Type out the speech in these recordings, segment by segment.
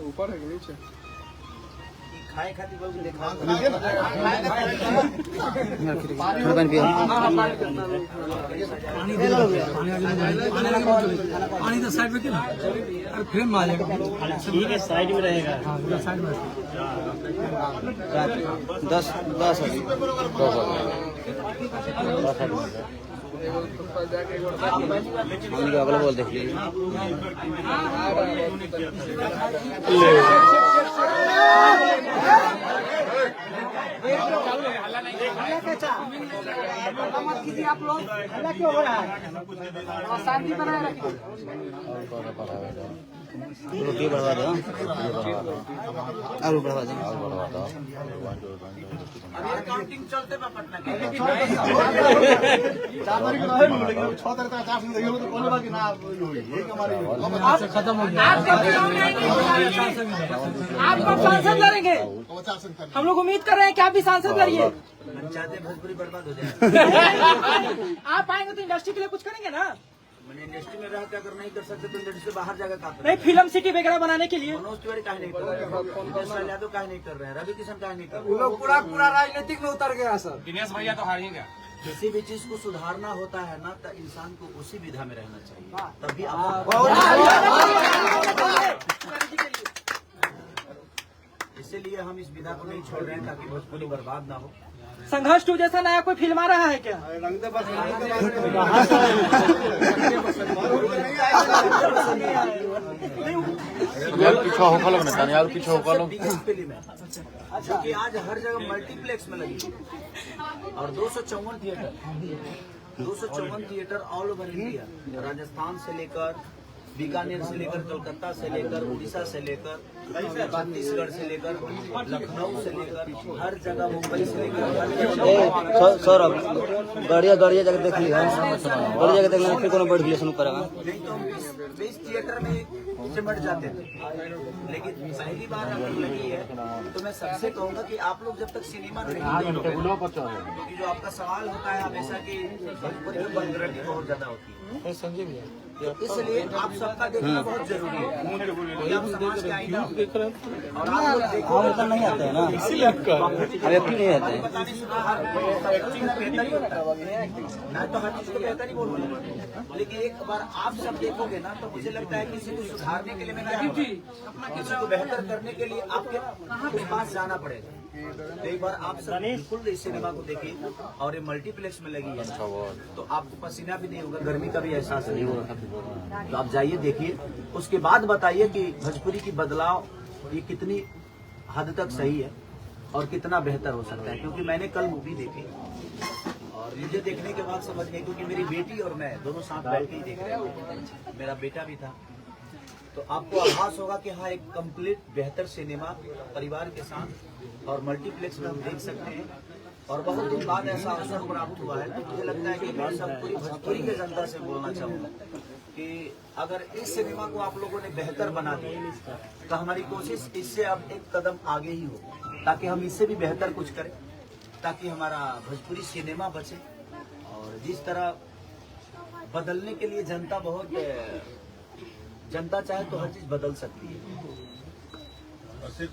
ऊपर है कि नीचे? खाए खाती बोल के देखा पानी तो साइड में क्यों अरे फ्रेम में आ जाएगा। ठीक है, साइड में रहेगा। साइड में 10 अगला बोल देख लीजिए। मत कीजिए आप लोग, हल्ला क्यों हो रहा है? शांति बनाए रखिए। रोटी बढ़वा दो, आलू बढ़वा दो। काउंटिंग चलते में पटना के खत्म हो गया। आप कब सांसद लड़ेंगे? हम लोग उम्मीद कर रहे हैं कि आप भी सांसद लड़िए। पंचायत भोजपुरी बर्बाद हो जाए। आप आएंगे तो इंडस्ट्री के लिए कुछ करेंगे ना? मैंने इंडस्ट्री में रह के अगर नहीं कर सकते तो इंडस्ट्री से बाहर जाकर काम नहीं, फिल्म सिटी वगैरह बनाने के लिए मनोज तिवारी काहे नहीं कर रहे हैं, यादव काहे नहीं कर रहे हैं, रवि किशन काहे नहीं कर रहे हैं। लोग पूरा राजनीतिक में उतर गया सर। दिनेश भैया तो हारेंगे। किसी भी चीज को सुधारना होता है ना तो इंसान को उसी विधा में रहना चाहिए, तभी इसीलिए हम इस विधा को नहीं छोड़ रहे हैं ताकि भोजपुरी बर्बाद ना हो। संघर्ष 2 जैसा नया कोई फिल्म आ रहा है क्या? पीछा होकर लगना था यार, पीछा होकर लो। फिल्म है जो कि आज हर जगह मल्टीप्लेक्स में लगी और 254 theatre all over India, Rajasthan से लेकर बीकानेर से लेकर कलकत्ता से लेकर उड़ीसा से लेकर छत्तीसगढ़ से लेकर लखनऊ से लेकर हर जगह, मुंबई से लेकर सर अब गाड़िया जगह देख लिया, गाड़ी जगह देख लिया फिर कोनो बैठ शुरू करेगा। नहीं तो 20 थिएटर में सिमट जाते थे, लेकिन पहली बार अगर लगी है तो मैं सबसे कहूंगा कि आप लोग जब तक सिनेमा नहीं देखोगे, क्योंकि जो आपका सवाल होता है हमेशा की भोजपुरी में वल्गैरिटी बहुत ज्यादा होती है, संजय भैया, इसलिए आप सबका देखना बहुत जरूरी है। आप समाज के आईना और आप लोग देखो नहीं आते हैं ना, इसीलिए अभी नहीं आते हैं। मैं तो हर चीज को बेहतर ही बोलूँगा, लेकिन एक बार आप सब देखोगे ना तो मुझे लगता है किसी को सुधारने के लिए मैं क्या, किसी को बेहतर करने के लिए आपके पास जाना पड़ेगा। तो एक बार आप सब बिल्कुल इस सिनेमा को देखिए, और ये मल्टीप्लेक्स में लगी है तो आपको पसीना भी नहीं होगा, गर्मी का भी एहसास नहीं होगा। तो आप जाइए देखिए, उसके बाद बताइए कि भोजपुरी की बदलाव ये कितनी हद तक सही है और कितना बेहतर हो सकता है। क्योंकि मैंने कल मूवी देखी और मुझे देखने के बाद समझ गई, क्योंकि मेरी बेटी और मैं दोनों साथ बैठ के ही देख रहे थे, मेरा बेटा भी था, तो आपको आभास होगा कि हाँ एक कंप्लीट बेहतर सिनेमा परिवार के साथ और मल्टीप्लेक्स में हम देख सकते हैं। और बहुत दिन बाद ऐसा अवसर प्राप्त हुआ है, तो मुझे लगता है कि मैं सब पूरी भोजपुरी के जनता से बोलना चाहूँगा कि अगर इस सिनेमा को आप लोगों ने बेहतर बना दिया तो हमारी कोशिश इससे अब एक कदम आगे ही हो, ताकि हम इससे भी बेहतर कुछ करें, ताकि हमारा भोजपुरी सिनेमा बचे। और जिस तरह बदलने के लिए जनता चाहे तो हर चीज बदल सकती है,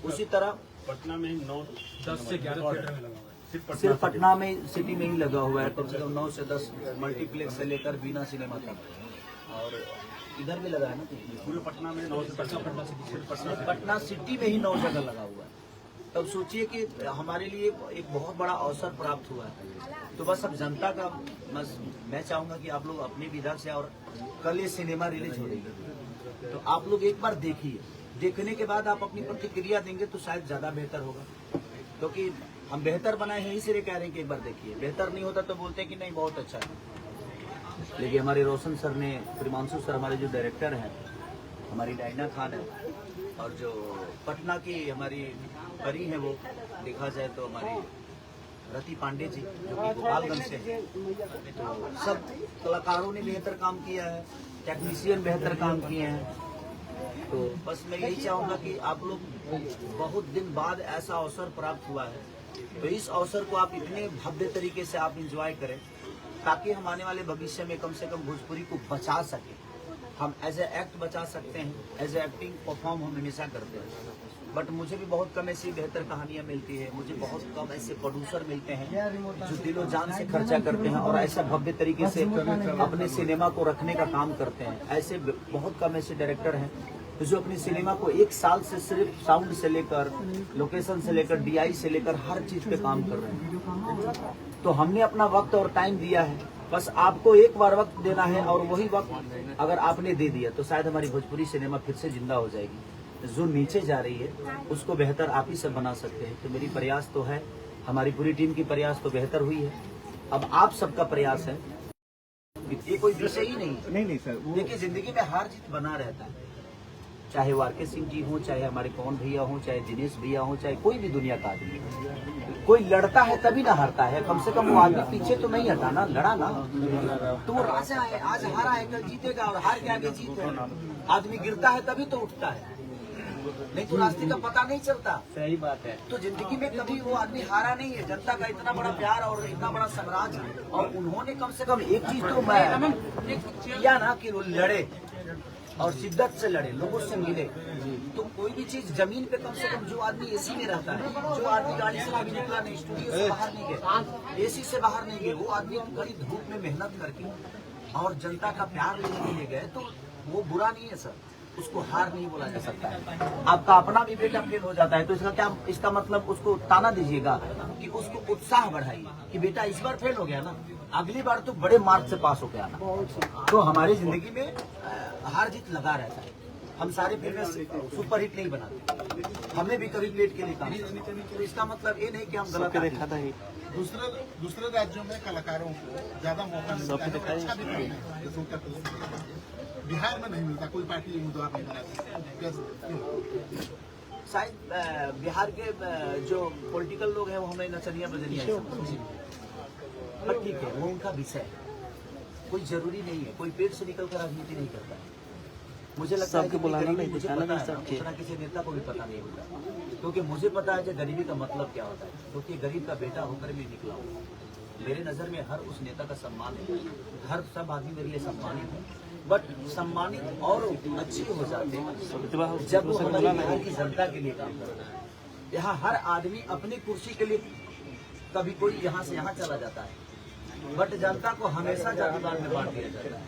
उसी तरह पटना में 9-10 से 11 थिएटर में लगा हुआ है। सिर्फ पटना में सिटी में ही लगा हुआ है, कम से कम 9 से 10 मल्टीप्लेक्स से लेकर बिना सिनेमा तक, और इधर भी लगा है ना पूरे पटना में 9 से 10 पटना सिटी में ही 9 जगह लगा हुआ है। तब सोचिए कि हमारे लिए एक बहुत बड़ा अवसर प्राप्त हुआ है। तो बस अब जनता का मैं चाहूंगा कि आप लोग अपनी विधा से, और कल ये सिनेमा रिलीज हो रही है तो आप लोग एक बार देखिए, देखने के बाद आप अपनी प्रतिक्रिया देंगे तो शायद ज्यादा बेहतर होगा, क्योंकि हम बेहतर बनाए हैं इसलिए कह रहे हैं कि एक बार देखिए। बेहतर नहीं होता तो बोलते हैं कि नहीं बहुत अच्छा है। लेकिन हमारे रोशन सर ने, प्रिमांशु सर हमारे जो डायरेक्टर हैं, हमारी डायना खान है, और जो पटना की हमारी परी है वो देखा जाए तो हमारी रति पांडे जी जो कि गोपालगंज से हैं। तो सब कलाकारों ने बेहतर काम किया है, टेक्नीशियन बेहतर काम किए हैं। तो बस मैं यही चाहूंगा कि आप लोग, बहुत दिन बाद ऐसा अवसर प्राप्त हुआ है तो इस अवसर को आप इतने भव्य तरीके से आप इंजॉय करें, ताकि हम आने वाले भविष्य में कम से कम भोजपुरी को बचा सके। हम एज ए एक्ट बचा सकते हैं, एज ए एक्टिंग परफॉर्म हम हमेशा करते हैं। बट मुझे भी बहुत कम ऐसी बेहतर कहानियां मिलती है, मुझे बहुत कम ऐसे प्रोड्यूसर मिलते हैं जो दिलो जान से खर्चा करते हैं और ऐसा भव्य तरीके से अपने सिनेमा को रखने का काम करते हैं। ऐसे बहुत कम ऐसे डायरेक्टर हैं जो अपनी सिनेमा को 1 साल से सिर्फ साउंड से लेकर, लोकेशन से लेकर, DI से लेकर हर चीज पे काम कर रहे हैं। तो हमने अपना वक्त और टाइम दिया है, बस आपको एक बार वक्त देना है और वही वक्त अगर आपने दे दिया तो शायद हमारी भोजपुरी सिनेमा फिर से जिंदा हो जाएगी। जो नीचे जा रही है उसको बेहतर आप ही सब बना सकते हैं। तो मेरी प्रयास तो है, हमारी पूरी टीम की प्रयास तो बेहतर हुई है, अब आप सबका प्रयास है। ये कोई विषय ही नहीं सर। देखिए जिंदगी में हार जीत बना रहता है, चाहे वो RK सिंह जी हो, चाहे हमारे पवन भैया हो, चाहे दिनेश भैया हो, चाहे कोई भी दुनिया का आदमी हो। कोई लड़ता है तभी ना हारता है, कम से कम वो आदमी पीछे तो नहीं हटा ना, लड़ा ना। तो वो राजा है, आज हारा है कल जीतेगा और हार के आगे जीत है। आदमी गिरता है तभी तो उठता है, नहीं तो रास्ते का पता नहीं चलता। सही बात है। तो जिंदगी में कभी वो आदमी हारा नहीं है। जनता का इतना बड़ा प्यार और इतना बड़ा साम्राज्य, और उन्होंने कम से कम एक चीज तो मैं किया ना कि वो लड़े और शिद्दत से लड़े, लोगों से मिले। तो कोई भी चीज जमीन पे कम से कम जो आदमी AC में रहता है, जो आदमी गाड़ी से कभी निकला नहीं, स्टूडियो से बाहर नहीं गए, AC से बाहर नहीं गए, वो आदमी कड़ी धूप में मेहनत करके और जनता का प्यार लेने के लिए गए, तो वो बुरा नहीं है सर, उसको हार नहीं बोला जा सकता है। आपका अपना भी बेटा फेल हो जाता है तो इसका क्या, इसका मतलब उसको ताना दीजिएगा कि उसको उत्साह बढ़ाइए कि बेटा इस बार फेल हो गया ना, अगली बार तो बड़े मार्क से पास होके आना। तो हमारी जिंदगी में हार जीत लगा रहता है। हम सारे फिल्में सुपरहिट नहीं बनाते, हमने भी कभी प्लेट के लिए काम किया। तो इसका मतलब ये नहीं कि हम गलत है। दूसरे राज्यों में कलाकारों को ज्यादा मौका मिलता है, अच्छा भी काम है, जैसे उत्तर प्रदेश, बिहार में नहीं मिलता। कोई पार्टी उम्मीदवार नहीं बनाती। शायद बिहार के जो पॉलिटिकल लोग हैं वो हमें नचनिया बजनिया, पर ठीक है, वो उनका विषय है। कोई जरूरी नहीं है, कोई पेट से निकलकर राजनीति नहीं करता है। मुझे लगता है कि मुझे पता है, उतना किसी नेता को भी पता नहीं होता, क्योंकि मुझे पता है कि गरीबी का मतलब क्या होता है। क्योंकि गरीब का बेटा होकर मैं निकला हूँ। मेरे नजर में हर उस नेता का सम्मान है, हर सब आदमी मेरे लिए सम्मानित है। बट सम्मानित और अच्छे हो जाते हैं जब वो हमारे बिहार की जनता के लिए काम करता है। यहाँ हर आदमी अपनी कुर्सी के लिए कभी कोई यहाँ से यहाँ चला जाता है, बट जनता को हमेशा जातिवाद में बांट दिया जाता है।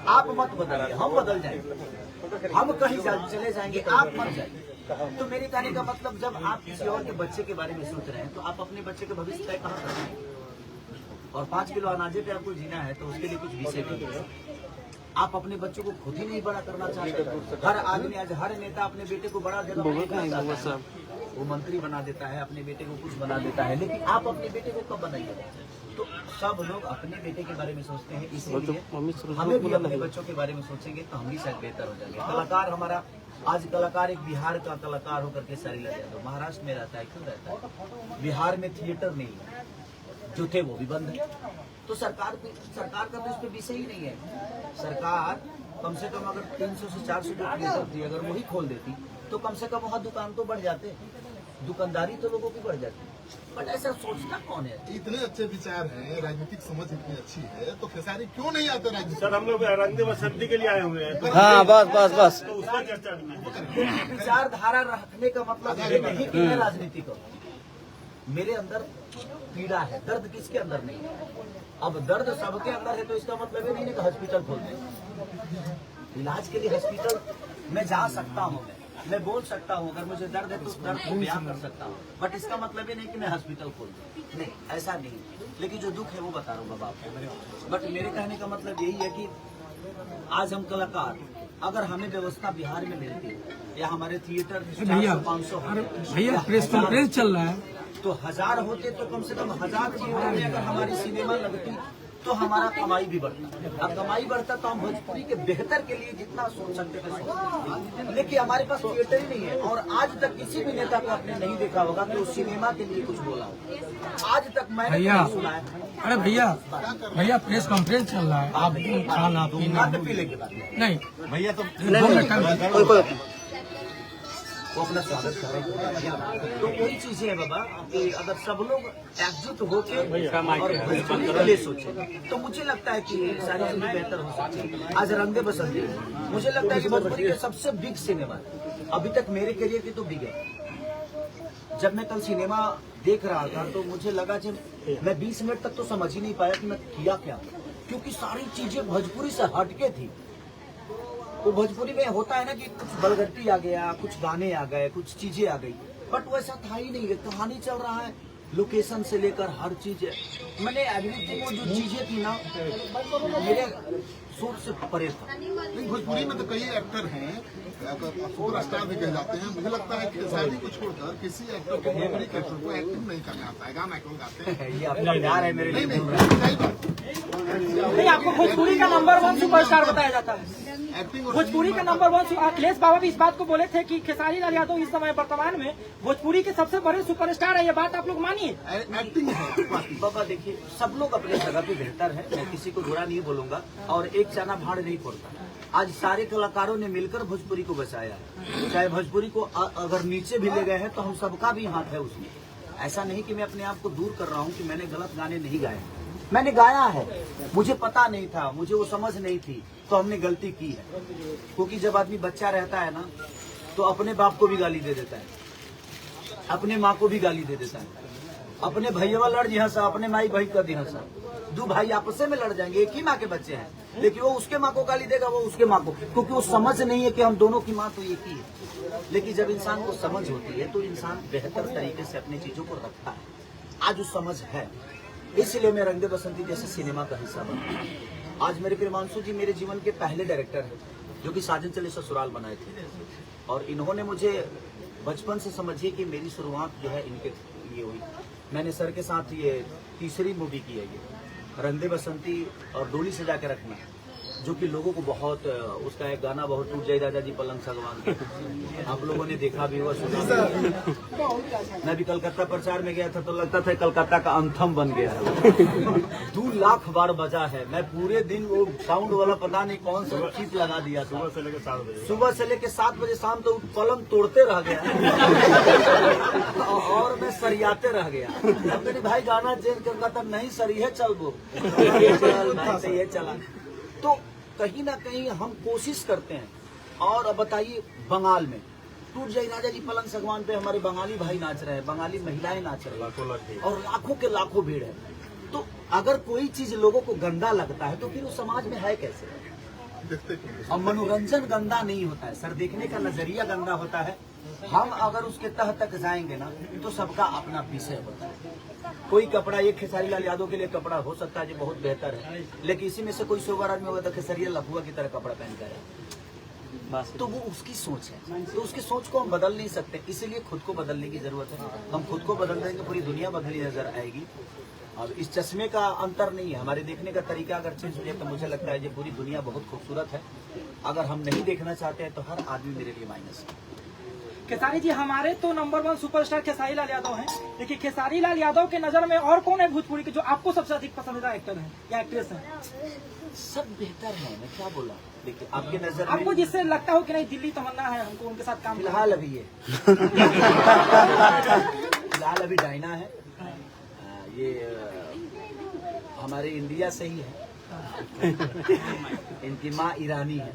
आप मत बदलिए, हम बदल जाएंगे, हम कहीं चले जाएंगे, आप मत जाइए। तो मेरे कहने का मतलब, जब आप किसी और के बच्चे के बारे में सोच रहे हैं तो आप अपने बच्चे के भविष्य तय कहाँ कर रहे हैं? और 5 किलो अनाजे पे आपको जीना है तो उसके लिए कुछ विषय नहीं है। आप अपने बच्चों को खुद ही नहीं बड़ा करना चाहते। हर आदमी, आज हर नेता अपने बेटे को बड़ा जगह चाहता है, वो मंत्री बना देता है, अपने बेटे को कुछ बना देता है, लेकिन आप अपने बेटे को कब बनाइएगा? तो सब लोग अपने बेटे के बारे में सोचते हैं, इसीलिए हमें भी अपने बच्चों के बारे में सोचेंगे तो हम भी शायद बेहतर हो जाएंगे। कलाकार हमारा, आज कलाकार एक बिहार का कलाकार होकर के सारी लग जाता है, महाराष्ट्र में रहता है, क्यों रहता है? बिहार में थिएटर नहीं है, जो थे वो भी बंद है। तो सरकार का तो इस पे विषय ही नहीं है। सरकार कम से कम अगर 300 से 400 जो थिएटर थी अगर वही खोल देती तो कम से कम वहाँ दुकान तो बढ़ जाते, दुकानदारी तो लोगों की बढ़ जाती। बट ऐसा सोचता कौन है? इतने अच्छे विचार हैं, राजनीतिक समझ इतनी अच्छी है, तो खेसारी क्यों नहीं आते राजनीति? सर हम लोग रंगदे बसंती के लिए आए हुए हैं। हाँ बस तो उसका चर्चा नहीं। विचारधारा रखने का मतलब ये नहीं कि मैं राजनीति करूं। मेरे अंदर पीड़ा है, दर्द किसके अंदर नहीं है? अब दर्द सबके अंदर है तो इसका मतलब ये नहीं है कि हॉस्पिटल खोल दें। इलाज के लिए हॉस्पिटल में जा सकता हूँ, मैं बोल सकता हूँ, अगर मुझे दर्द है तो दर्द को बयान कर सकता हूँ, बट इसका मतलब ये नहीं कि मैं हॉस्पिटल खोल दूँ। नहीं, ऐसा नहीं। लेकिन जो दुख है वो बता रहा हूँ बाबा आपको। बट मेरे कहने का मतलब यही है कि आज हम कलाकार, अगर हमें व्यवस्था बिहार में मिलती या हमारे थिएटर 400-500 भैया प्रेस कॉन्फ्रेंस चल रहा है तो 1000 होते तो कम से कम 1000 थिएटर में अगर हमारी सिनेमा लगती तो हमारा कमाई भी बढ़ता। अब कमाई बढ़ता तो हम भोजपुरी के बेहतर के लिए जितना सोच सकते थे सोचते, लेकिन हमारे पास थिएटर ही नहीं है। और आज तक किसी भी नेता को आपने नहीं देखा होगा कि वो सिनेमा के लिए कुछ बोला हो। आज तक मैंने नहीं सुना है। अरे भैया प्रेस कॉन्फ्रेंस चल रहा है, आप खाना पीना पीने के बाद नहीं भैया तो वो अपना स्वागत कर रहे हैं। तो वही चीजें हैं बाबा कि अगर सब लोग एकजुट होके और भोजपुरी के लिए सोचे तो मुझे लगता है कि सारी चीजें बेहतर हो सकती है। आज रंग दे बसंती मुझे लगता है कि भोजपुरी के सबसे बिग सिनेमा अभी तक मेरे करियर की तो बिग है। जब मैं कल सिनेमा देख रहा था तो मुझे लगा जब मैं 20 मिनट तक तो समझ ही नहीं पाया कि मैं किया क्या, क्योंकि सारी चीजें भोजपुरी से हटके थी। वो भोजपुरी में होता है ना कि कुछ बलगट्टी आ गया, कुछ गाने आ गए, कुछ चीजें आ गई, बट वैसा था ही नहीं। कहानी चल रहा है, लोकेशन से लेकर हर चीज। मैंने एवरीथिंग वो जो चीजें थी ना मेरे सोच से परे था। नहीं, भोजपुरी में तो कई एक्टर हैं, सुपर स्टार भी कह जाते हैं। मुझे लगता है कि शादी को छोड़कर किसी एक्टर को भोजपुरी एक्टर को एक्टिंग नहीं करना आता है, गाना क्यों गाते हैं। ये अपना प्यार है मेरे लिए। सही बात। नहीं, आपको भोजपुरी का नंबर 1 सुपरस्टार बताया जाता है। एक्टिंग और भोजपुरी का नंबर 1 अखिलेश बाबा भी इस बात को बोले थे कि खेसारी लाल यादव इस समय वर्तमान में भोजपुरी के सबसे बड़े सुपरस्टार है। ये बात आप लोग मानिए। एक्टिंग है। बाबा देखिए, सब लोग अपने जगह पे बेहतर है, मैं किसी को बुरा नहीं बोलूंगा और एक चाना भाड़ नहीं पड़ता। आज सारे कलाकारों ने मिलकर भोजपुरी को बचाया है। चाहे भोजपुरी को अगर नीचे भी ले गए हैं तो हम सबका भी हाथ है उसमें। ऐसा नहीं कि मैं अपने आप को दूर कर रहा हूँ कि मैंने गलत गाने नहीं गाए, मैंने गाया है। मुझे पता नहीं था, मुझे वो समझ नहीं थी, तो हमने गलती की है। क्योंकि जब आदमी बच्चा रहता है ना तो अपने बाप को भी गाली दे देता है, अपने माँ को भी गाली दे देता है, अपने भैया लड़ जिहासा, अपने माई भाई का दिहासा। दो भाई आपस में लड़ जाएंगे, एक ही माँ के बच्चे हैं, लेकिन वो उसके माँ को गाली देगा, वो उसके माँ को, क्योंकि वो समझ नहीं है कि हम दोनों की माँ तो एक ही है। लेकिन जब इंसान को समझ होती है तो इंसान बेहतर तरीके से अपनी चीजों को रखता है। आज वो समझ है, इसलिए मैं रंग दे बसंती जैसे सिनेमा का हिस्सा बना। आज मेरे प्रियमांशु जी मेरे जीवन के पहले डायरेक्टर हैं जो कि साजन चले ससुराल बनाए थे, और इन्होंने मुझे बचपन से समझिए कि मेरी शुरुआत जो है इनके लिए हुई। मैंने सर के साथ ये तीसरी मूवी की है, ये रंग दे बसंती और डोली सजा के रखना, जो कि लोगों को बहुत, उसका एक गाना बहुत टूट जाए दादाजी पलंग सागवान के, आप लोगों ने देखा भी हुआ, सुना भी। मैं भी कलकत्ता प्रचार में गया था तो लगता था कलकत्ता का अंथम बन गया है। 2 लाख बार बजा है। मैं पूरे दिन वो साउंड वाला पता नहीं कौन सा चीज लगा दिया था। सुबह से लेके 7 बजे शाम तो पलंग तोड़ते रह गया और मैं सरियाते रह गया। मेरे भाई गाना चेंज कर रहा था, नहीं सरिये चल वो ये चला। तो कहीं ना कहीं हम कोशिश करते हैं। और अब बताइए, बंगाल में टूट जाए राजा जी पलंग सागवान पे हमारे बंगाली भाई नाच रहे हैं, बंगाली महिलाएं नाच रही हैं, और लाखों के लाखों भीड़ है। तो अगर कोई चीज लोगों को गंदा लगता है तो फिर उस समाज में है कैसे। और मनोरंजन गंदा नहीं होता है सर, देखने का नजरिया गंदा होता है। हम अगर उसके तह तक जाएंगे ना तो सबका अपना विषय होता है। कोई कपड़ा, एक खेसारी लाल यादव के लिए कपड़ा हो सकता है जो बहुत बेहतर है, लेकिन इसी में से कोई सोबर आदमी होगा तो खेसारी लफुआ की तरह कपड़ा पहन कर है, तो वो उसकी सोच है। तो उसकी सोच को हम बदल नहीं सकते, इसीलिए खुद को बदलने की जरूरत है। हम खुद को बदल देंगे, पूरी दुनिया बदली नजर आएगी। और इस चश्मे का अंतर नहीं है, हमारे देखने का तरीका अगर चेंज हो जाए तो मुझे लगता है ये पूरी दुनिया बहुत खूबसूरत है। अगर हम नहीं देखना चाहते हैं तो हर आदमी मेरे लिए माइनस है। खेसारी जी, हमारे तो नंबर 1 सुपरस्टार खेसारी लाल यादव हैं, लेकिन खेसारी लाल यादव के नजर में और कौन है भोजपुरी के जो आपको सबसे अधिक पसंदीदा एक्टर है या एक्ट्रेस है? सब बेहतर है, मैं क्या बोला। देखिए आपके नजर आपको में जिससे लगता हो कि नहीं दिल्ली तमन्ना है, हमको उनके साथ काम फिलहाल अभी ये फिलहाल अभी डायना है, ये हमारे इंडिया से ही है। इनकी माँ ईरानी है,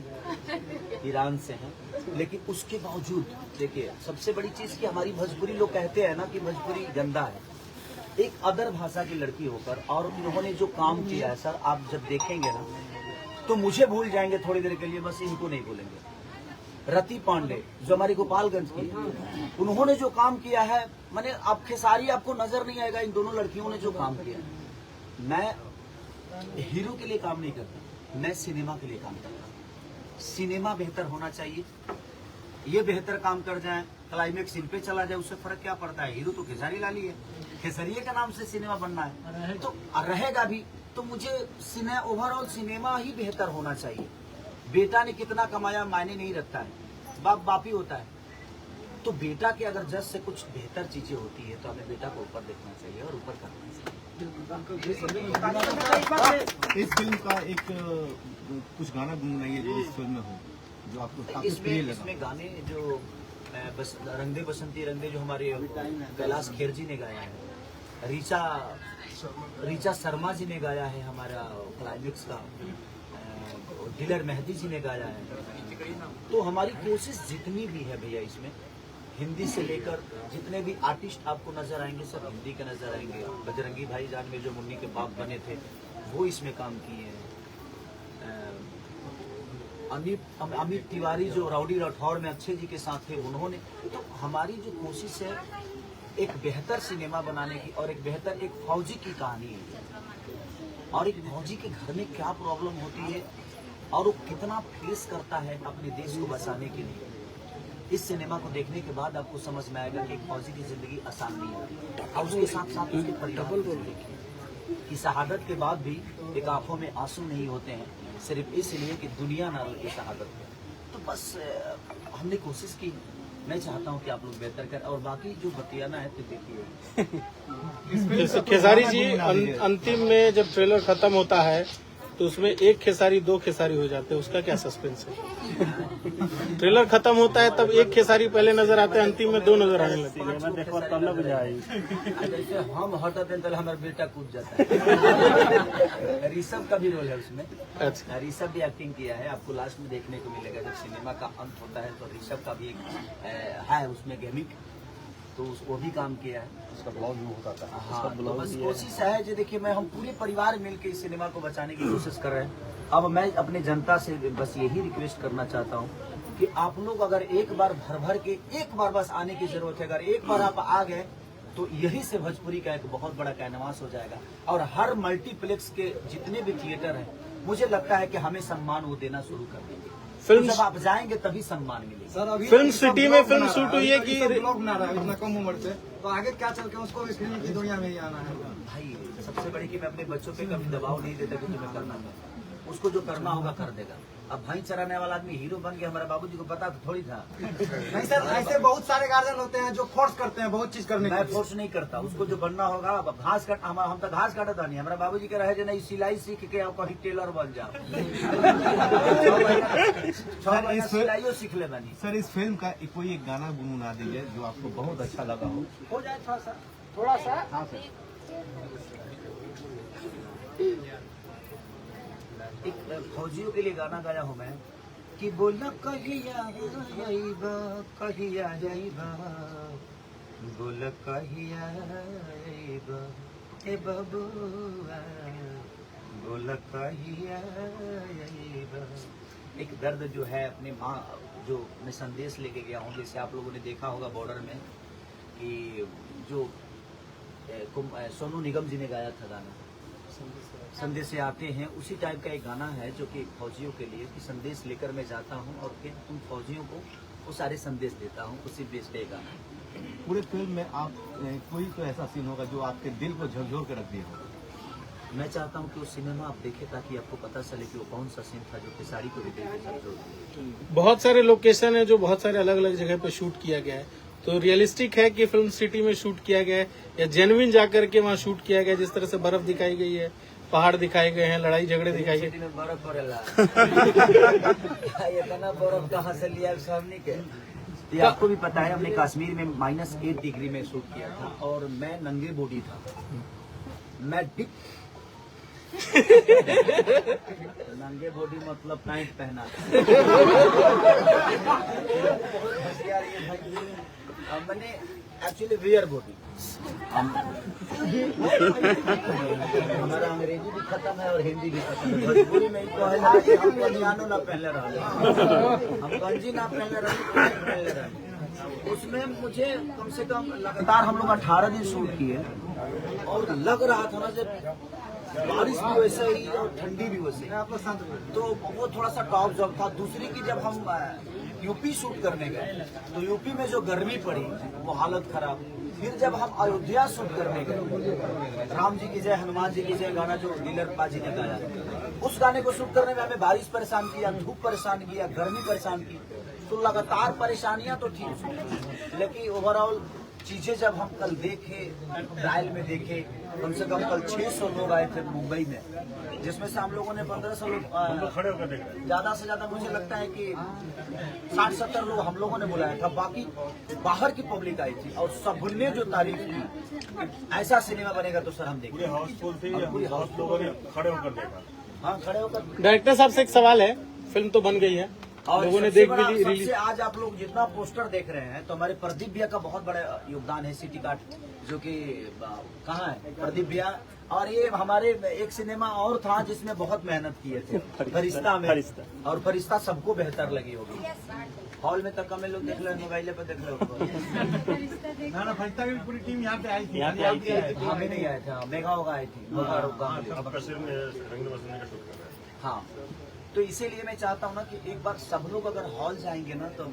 ईरान से है, लेकिन उसके बावजूद देखिए सबसे बड़ी चीज कि हमारी भोजपुरी, लोग कहते हैं ना कि भोजपुरी गंदा है। एक अदर भाषा की लड़की होकर और इन्होंने जो काम किया है सर, आप जब देखेंगे ना तो मुझे भूल जाएंगे थोड़ी देर के लिए, बस इनको नहीं भूलेंगे। रति पांडे जो हमारी गोपालगंज की है, उन्होंने जो काम किया है, मैंने आप खेसारी आपको नजर नहीं आएगा, इन दोनों लड़कियों ने जो काम किया। मैं हीरो के लिए काम नहीं करता, मैं सिनेमा के लिए काम करता हूँ। सिनेमा बेहतर होना चाहिए, ये बेहतर काम कर जाए, क्लाइमेक्स इन पे चला जाए, उससे फर्क क्या पड़ता है। हीरो तो खेसारी लाल ही है, खेसरिये के नाम से सिनेमा बनना है तो रहेगा भी। तो मुझे ओवरऑल सिनेमा ही बेहतर होना चाहिए। बेटा ने कितना कमाया मायने नहीं रखता है, बाप बाप ही होता है। तो बेटा के अगर जज से कुछ बेहतर चीजें होती है तो हमें बेटा को ऊपर देखना चाहिए और ऊपर करना चाहिए। इस फिल्म का एक कुछ गाना गुनगुनाइए जो इस फिल्म में हो, जो आपको प्रिय लगा। इसमें गाने जो बस रंगदे बसंती रंगदे जो हमारे कैलाश खेर जी ने गाया है, रीचा शर्मा जी ने गाया है, हमारा क्लाइमेक्स का दिलर मेहदी जी ने गाया है। तो हमारी कोशिश जितनी भी है भैया इसमें, हिंदी से लेकर जितने भी आर्टिस्ट आपको नजर आएंगे सब हिंदी के नजर आएंगे। बजरंगी भाईजान में जो मुन्नी के बाप बने थे वो इसमें काम किए हैं। अमित तिवारी जो राउडी राठौर में अक्षय जी के साथ थे उन्होंने। तो हमारी जो कोशिश है एक बेहतर सिनेमा बनाने की, और एक बेहतर एक फौजी की कहानी है, और एक फौजी के घर में क्या प्रॉब्लम होती है और वो कितना फेस करता है अपने देश को बचाने के लिए। इस सिनेमा को देखने के बाद आपको समझ में आएगा कि एक फौजी की जिंदगी आसान नहीं है, और उसके साथ साथ उसके परिवार की जिंदगी की शहादत के बाद भी एक आंखों में आंसू नहीं होते हैं, सिर्फ इसलिए कि दुनिया ना रोके शहादत में। तो बस हमने कोशिश की। मैं चाहता हूं कि आप लोग बेहतर करें, और बाकी जो बतियाना है तो देखिए। खेसारी जी अंतिम में जब ट्रेलर खत्म होता है तो उसमें एक खेसारी दो खेसारी हो जाते हैं, उसका क्या सस्पेंस है? ट्रेलर खत्म होता है तब एक खेसारी पहले नजर आता है, अंतिम में दो नजर आने लगती है। देखो तब न बुझाई जैसे हम हटाते हैं तो हमारा बेटा कूद जाता है। ऋषभ का भी रोल है उसमें। अच्छा, ऋषभ भी एक्टिंग किया है, आपको लास्ट में देखने को मिलेगा जब सिनेमा का अंत होता है। तो ऋषभ का भी एक है उसमें गेमिंग, तो वो भी काम किया है। उसका ब्लॉग भी होता था। हाँ, तो बस कोशिश है जो देखिए, मैं हम पूरे परिवार मिलकर इस सिनेमा को बचाने की कोशिश कर रहे हैं। अब मैं अपने जनता से बस यही रिक्वेस्ट करना चाहता हूँ कि आप लोग अगर एक बार भर के एक बार बस आने की जरूरत है। अगर एक बार आप आ गए तो यही से भोजपुरी का एक बहुत बड़ा कैनवास हो जाएगा, और हर मल्टीप्लेक्स के जितने भी थिएटर हैं मुझे लगता है कि हमें सम्मान वो देना शुरू कर देंगे। फिल्म जब आप जाएंगे तभी सम्मान मिलेगा। सर अभी फिल्म सिटी में फिल्म शूट हुई है कि ब्लॉग बना रहा है इतना कम उम्र से, तो आगे क्या चल के उसको इस फिल्म की दुनिया में ही आना है। भाई सबसे बड़ी कि मैं अपने बच्चों पे कभी दबाव नहीं देता कि तुम्हें करना है, उसको जो करना होगा कर देगा। अब भाई चराने वाला आदमी हीरो बन गया, हमारे बाबूजी को पता तो थोड़ी था। नहीं सर, ऐसे बहुत सारे गार्जियन होते हैं जो फोर्स करते हैं बहुत चीज करने मैं के। फोर्स नहीं करता, उसको जो बनना होगा। अब घास काट हम तो घास काटा था नहीं, हमारा बाबूजी के रहे जो नहीं सिलाई सीख के आप कहीं टेलर बन जाओ। 6 महीना सिलाइयो सीख ले बनी। सर इस फिल्म का कोई एक गाना गुनगुना दीजिए जो आपको बहुत अच्छा लगा हो जाए थोड़ा सा। हाँ सर। एक फौजियों के लिए गाना गाया हूँ मैं कि बोला कहिया जाइबा कहिया जाइबा, बोला कहिया जाइबा ए बबुआ, बोला कहिया जाइबा। एक दर्द जो है अपने माँ जो मैं संदेश लेके गया हूँ। जैसे आप लोगों ने देखा होगा बॉर्डर में कि जो सोनू निगम जी ने गाया था गाना संदेश से आते हैं, उसी टाइप का एक गाना है जो कि फौजियों के लिए कि संदेश लेकर मैं जाता हूं और फिर उन फौजियों को वो सारे संदेश देता हूं, उसी बेस पे गाना है। पूरे फिल्म में आप कोई तो ऐसा सीन होगा जो आपके दिल को झकझोर के रख दिया होगा। मैं चाहता हूं कि वो सिनेमा आप देखें ताकि आपको पता चले कि वो कौन सा सीन था जो खेसारी को भी दिल को झकझोर दिया। बहुत सारे लोकेशन है जो बहुत सारे अलग अलग जगह पे शूट किया गया है, तो रियलिस्टिक है कि फिल्म सिटी में शूट किया गया है या जेन्युइन जाकर के वहाँ शूट किया गया है? जिस तरह से बर्फ दिखाई गई है, पहाड़ दिखाए गए हैं, लड़ाई झगड़े दिखाई गए। में बर्फ पड़ेला इतना बर्फ कहाँ से लिया सामने के? ये आपको भी पता है, हमने कश्मीर में -8 डिग्री में शूट किया था और मैं नंगे बॉडी था। मैं डिप नंगे बॉडी मतलब पैंट पहना। मैंने एक्चुअली वियर बॉडी। हमारा अंग्रेजी भी खत्म है और हिंदी भी खत्म है। भोजपुरी में कहला कि हम पंजानो ना पहले रहे, हम गंजी ना पहले रहे। उसमें मुझे कम से कम लगातार हम लोग 18 दिन शूट किए और लग रहा था ना जब बारिश भी वैसे ही और ठंडी भी वैसे ही, तो वो थोड़ा सा टॉप जॉब था। दूसरी की जब हम यूपी शूट करने गए तो यूपी में जो गर्मी पड़ी वो हालत खराब। फिर जब हम अयोध्या शूट करने गए, राम जी की जय हनुमान जी की जय गाना जो दिलर पाजी ने गाया, उस गाने को शूट करने में हमें बारिश परेशान किया, धूप परेशान किया, गर्मी परेशान की। तो लगातार परेशानियां तो थी उसमें, लेकिन ओवरऑल चीजें जब हम कल देखे, ट्रायल में देखे कम से कम कल 600 लोग आए थे मुंबई में, जिसमें से हम लोगों ने 1500 लोग खड़े होकर देख रहे हैं। ज्यादा से ज्यादा मुझे लगता है कि 60-70 लोग हम लोगों ने बुलाया था, बाकी बाहर की पब्लिक आई थी और सबने जो तारीफ की, ऐसा सिनेमा बनेगा तो सर हम देखेंगे। हाउसफुल थी, हाउस लोगों ने खड़े होकर देखा। हाँ, खड़े होकर। डायरेक्टर साहब से एक सवाल है, फिल्म तो बन गई है, और लोगों ने सबसे देख बड़ा- भी ली सबसे रिलीज। आज आप लोग जितना पोस्टर देख रहे हैं तो हमारे प्रदीप भैया का बहुत बड़ा योगदान है, सिटी कार्ड जो कि कहाँ है प्रदीप भैया। और ये हमारे एक सिनेमा और था जिसमें बहुत मेहनत किए थे, फरिश्ता में, और फरिश्ता सबको बेहतर लगी होगी। हॉल में तक हमें लोग देख लो, मोबाइल पे देख लो। ना फरिश्ता की पूरी टीम यहाँ पे आई थी। हमें नहीं आए थे, मेगा होगा आई थी। आपका सिर में रंग बसने का शूट कर रहा है। हाँ, तो इसीलिए मैं चाहता हूँ ना कि एक बार सब लोग अगर हॉल जाएंगे ना तो